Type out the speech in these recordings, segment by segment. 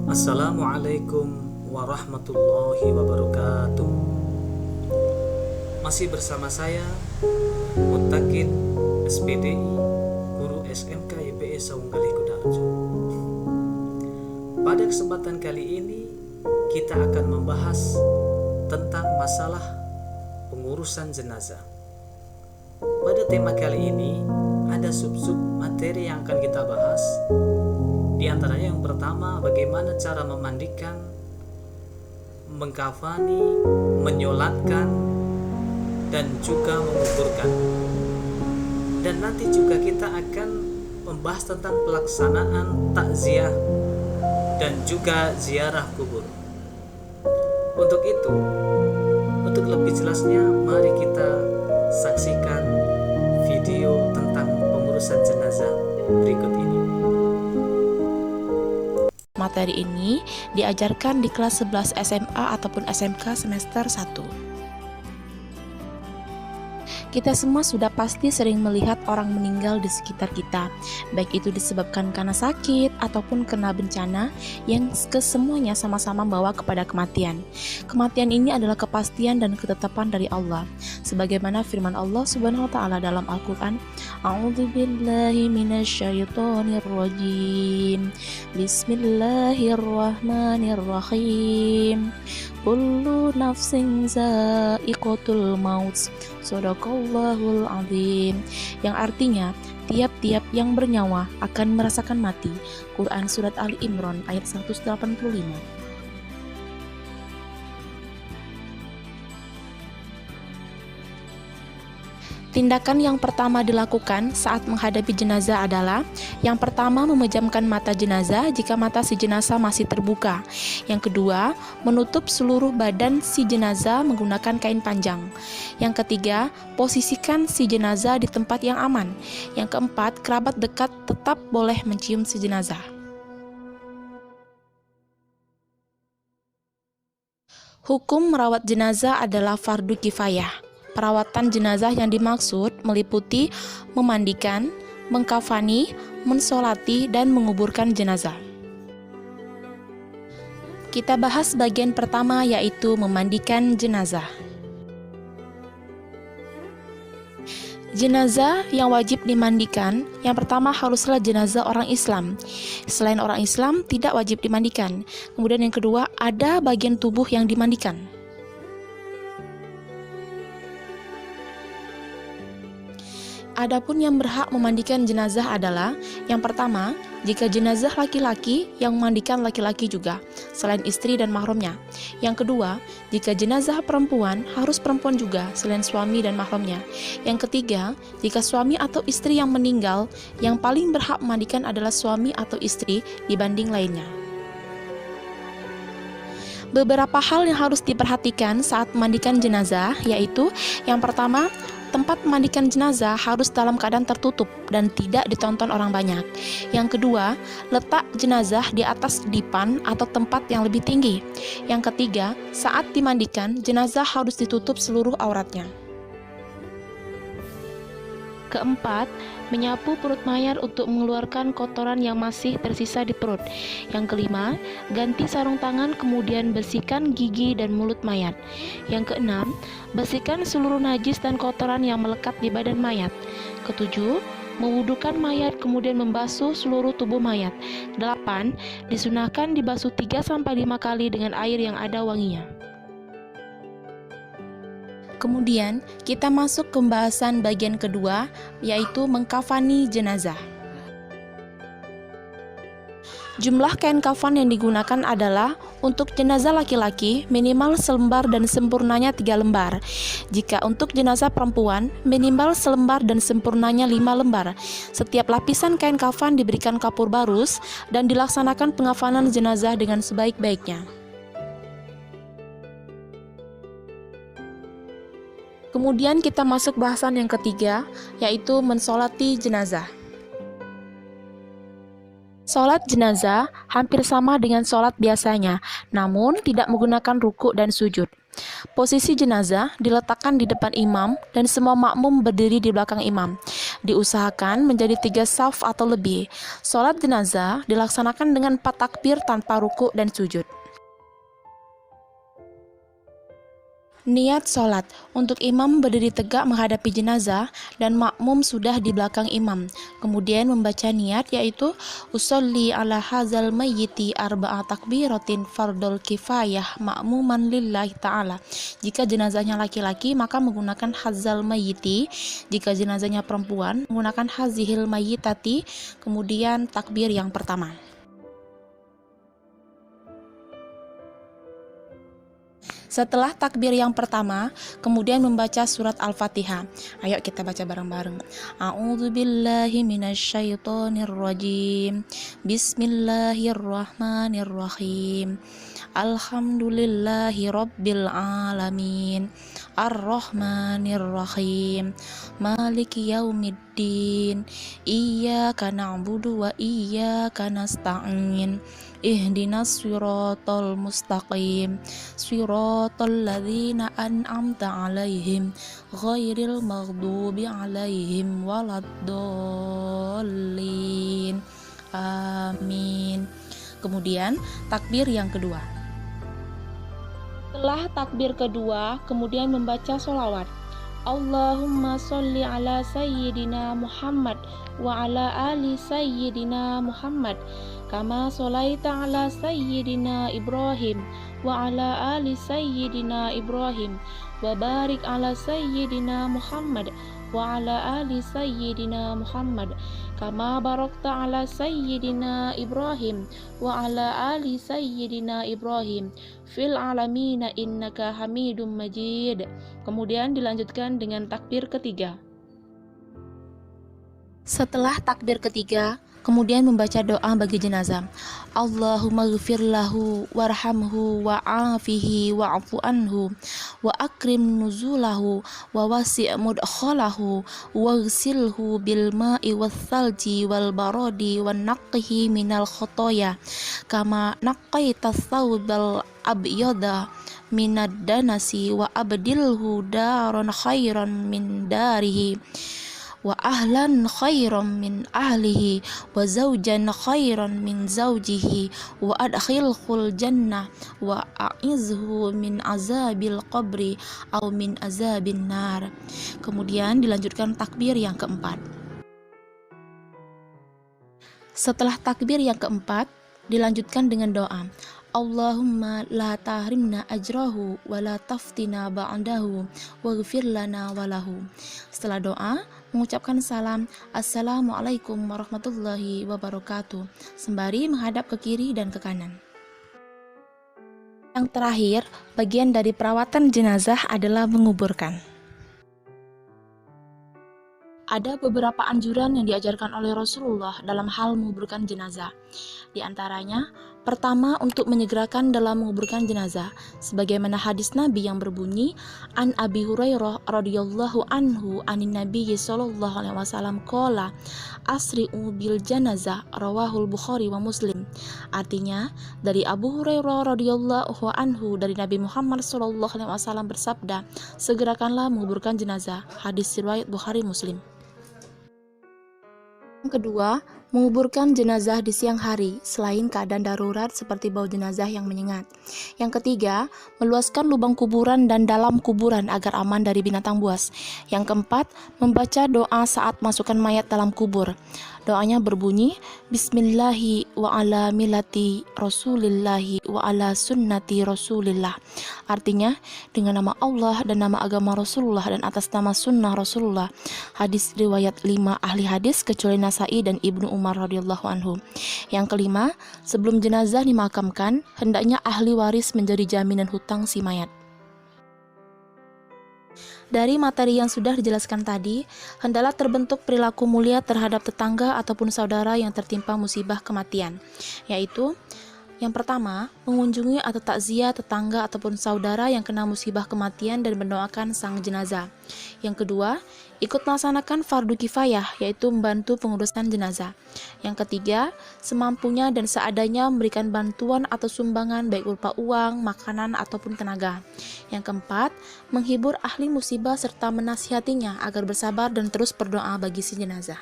Assalamualaikum warahmatullahi wabarakatuh. Masih bersama saya Muttaqin SPDI, Guru SMK YPS Saunggalih Kudarjo. Pada kesempatan kali ini kita akan membahas tentang masalah pengurusan jenazah. Pada tema kali ini ada sub-sub materi yang akan kita bahas. Di antaranya yang pertama, bagaimana cara memandikan, mengkafani, menyolatkan, dan juga menguburkan. Dan nanti juga kita akan membahas tentang pelaksanaan takziah dan juga ziarah kubur. Untuk itu, untuk lebih jelasnya, mari kita saksikan video tentang pengurusan jenazah berikut ini. Materi ini diajarkan di kelas 11 SMA ataupun SMK semester 1. Kita semua sudah pasti sering melihat orang meninggal di sekitar kita, baik itu disebabkan karena sakit ataupun kena bencana yang kesemuanya sama-sama membawa kepada kematian. Kematian ini adalah kepastian dan ketetapan dari Allah. Sebagaimana firman Allah Subhanahu wa taala dalam Al-Qur'an, A'udzubillahi minasyaitonirrajim. Bismillahirrahmanirrahim. Kullu nafsin za'iqatul maut. Shadaqallahul azim. Yang artinya tiap-tiap yang bernyawa akan merasakan mati. Quran Surat Ali Imran ayat 185. Tindakan yang pertama dilakukan saat menghadapi jenazah adalah: yang pertama, memejamkan mata jenazah jika mata si jenazah masih terbuka. Yang kedua, menutup seluruh badan si jenazah menggunakan kain panjang. Yang ketiga, posisikan si jenazah di tempat yang aman. Yang keempat, kerabat dekat tetap boleh mencium si jenazah. Hukum merawat jenazah adalah fardu kifayah. Perawatan jenazah yang dimaksud meliputi memandikan, mengkafani, mensolati, dan menguburkan jenazah. Kita bahas bagian pertama, yaitu memandikan jenazah. Jenazah yang wajib dimandikan, yang pertama haruslah jenazah orang Islam. Selain orang Islam tidak wajib dimandikan. Kemudian yang kedua, ada bagian tubuh yang dimandikan. Adapun yang berhak memandikan jenazah adalah: yang pertama, jika jenazah laki-laki, yang memandikan laki-laki juga, selain istri dan mahramnya. Yang kedua, jika jenazah perempuan, harus perempuan juga, selain suami dan mahramnya. Yang ketiga, jika suami atau istri yang meninggal, yang paling berhak memandikan adalah suami atau istri dibanding lainnya. Beberapa hal yang harus diperhatikan saat memandikan jenazah, yaitu: yang pertama, tempat memandikan jenazah harus dalam keadaan tertutup dan tidak ditonton orang banyak. Yang kedua, letak jenazah di atas dipan atau tempat yang lebih tinggi. Yang ketiga, saat dimandikan, jenazah harus ditutup seluruh auratnya. Keempat, menyapu perut mayat untuk mengeluarkan kotoran yang masih tersisa di perut. Yang kelima, ganti sarung tangan kemudian bersihkan gigi dan mulut mayat. Yang keenam, bersihkan seluruh najis dan kotoran yang melekat di badan mayat. Ketujuh, mewudukan mayat kemudian membasuh seluruh tubuh mayat. 8. Disunahkan dibasuh 3-5 kali dengan air yang ada wanginya. Kemudian kita masuk ke pembahasan bagian kedua, yaitu mengkafani jenazah. Jumlah kain kafan yang digunakan adalah: untuk jenazah laki-laki minimal selembar dan sempurnanya 3 lembar. Jika untuk jenazah perempuan minimal selembar dan sempurnanya 5 lembar. Setiap lapisan kain kafan diberikan kapur barus dan dilaksanakan pengafanan jenazah dengan sebaik-baiknya. Kemudian kita masuk bahasan yang ketiga, yaitu mensolati jenazah. Sholat jenazah hampir sama dengan sholat biasanya, namun tidak menggunakan rukuk dan sujud. Posisi jenazah diletakkan di depan imam dan semua makmum berdiri di belakang imam. Diusahakan menjadi 3 saf atau lebih. Sholat jenazah dilaksanakan dengan 4 takbir tanpa rukuk dan sujud. Niat sholat. Untuk imam berdiri tegak menghadapi jenazah dan makmum sudah di belakang imam. Kemudian membaca niat yaitu usolli ala hazal mayyiti arba'a takbiratin fardul kifayah ma'muman lillahi ta'ala. Jika jenazahnya laki-laki maka menggunakan hazal mayyiti. Jika jenazahnya perempuan menggunakan hazihil mayyitati. Kemudian takbir yang pertama. Setelah takbir yang pertama, kemudian membaca surat Al-Fatihah. Ayo kita baca bareng-bareng. A'udzubillahi minasyaitonirrajim. Bismillahirrahmanirrahim. Alhamdulillahi rabbil alamin. Ar-Rahmanirrahim. Maliki yaumiddin. Iyyaka na'budu wa iyyaka nasta'in. Ihdinas siratal mustaqim siratal ladzina an'amta 'alaihim ghairil maghdubi 'alaihim waladdallin. Amin. Kemudian takbir yang kedua. Setelah takbir kedua, kemudian membaca sholawat. Allahumma sholli ala sayyidina Muhammad wa ala ali sayyidina Muhammad kama sholaita ala sayyidina Ibrahim wa ala ali sayyidina Ibrahim wa barik ala sayyidina Muhammad wa ala ali sayyidina Muhammad kama barakta ala sayyidina Ibrahim wa ala ali sayyidina Ibrahim fil alamina innaka hamidum majid. Kemudian dilanjutkan dengan takbir ketiga. Setelah takbir ketiga, kemudian membaca doa bagi jenazah. Allahumma ghfir lahu warhamhu wa'afihi wa'fu anhu wa akrim nuzulahu wa wasi' mudkhalahu waghsilhu bil ma'i wath thalji wal baradi wan naqqihi minal khotoya kama naqqaita thawbal abyada minad danasi wa abdilhu daron khairan min darihi wa ahlan khairan min ahlihi wa zawjan khairan min zawjihi wa adkhilhul jannah wa a'izhu min azabil qabri aw min azabin nar. Kemudian dilanjutkan takbir yang keempat. Setelah takbir yang keempat dilanjutkan dengan doa. Allahumma la tahrimna ajrahu wa la taftina ba'dahu waghfir lana walahu. Setelah doa, mengucapkan salam Assalamualaikum warahmatullahi wabarakatuh sembari menghadap ke kiri dan ke kanan. Yang terakhir, bagian dari perawatan jenazah adalah menguburkan. Ada beberapa anjuran yang diajarkan oleh Rasulullah dalam hal menguburkan jenazah. Di antaranya, pertama untuk menyegerakan dalam menguburkan jenazah, sebagaimana hadis Nabi yang berbunyi, An Abi Hurairah radhiyallahu anhu anin Nabi sallallahu alaihi wasallam qala asri'u bil janazah rawahul Bukhari wa Muslim. Artinya, dari Abu Hurairah radhiyallahu anhu dari Nabi Muhammad sallallahu alaihi wasallam bersabda, segerakanlah menguburkan jenazah. Hadis riwayat Bukhari Muslim. Yang kedua, menguburkan jenazah di siang hari selain keadaan darurat seperti bau jenazah yang menyengat. Yang ketiga, meluaskan lubang kuburan dan dalam kuburan agar aman dari binatang buas. Yang keempat, membaca doa saat masukkan mayat dalam kubur. Doanya berbunyi, Bismillahi wa ala milati rasulillahi wa ala sunnati rasulillah. Artinya, dengan nama Allah dan nama agama Rasulullah dan atas nama sunnah Rasulullah. Hadis riwayat 5 ahli hadis kecuali Nasai dan Ibnu Umar radhiyallahu anhu. Yang kelima, sebelum jenazah dimakamkan, hendaknya ahli waris menjadi jaminan hutang si mayat. Dari materi yang sudah dijelaskan tadi, hendaklah terbentuk perilaku mulia terhadap tetangga ataupun saudara yang tertimpa musibah kematian, yaitu Yang pertama, mengunjungi atau takziah tetangga ataupun saudara yang kena musibah kematian dan mendoakan sang jenazah. Yang kedua, ikut melaksanakan fardu kifayah, yaitu membantu pengurusan jenazah. Yang ketiga, semampunya dan seadanya memberikan bantuan atau sumbangan baik berupa uang, makanan, ataupun tenaga. Yang keempat, menghibur ahli musibah serta menasihatinya agar bersabar dan terus berdoa bagi si jenazah.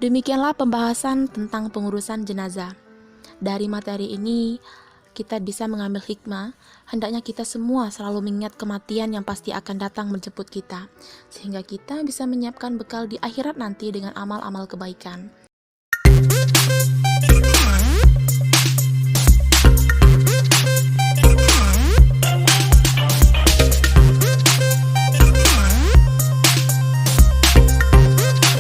Demikianlah pembahasan tentang pengurusan jenazah. Dari materi ini, kita bisa mengambil hikmah, hendaknya kita semua selalu mengingat kematian yang pasti akan datang menjemput kita, sehingga kita bisa menyiapkan bekal di akhirat nanti dengan amal-amal kebaikan.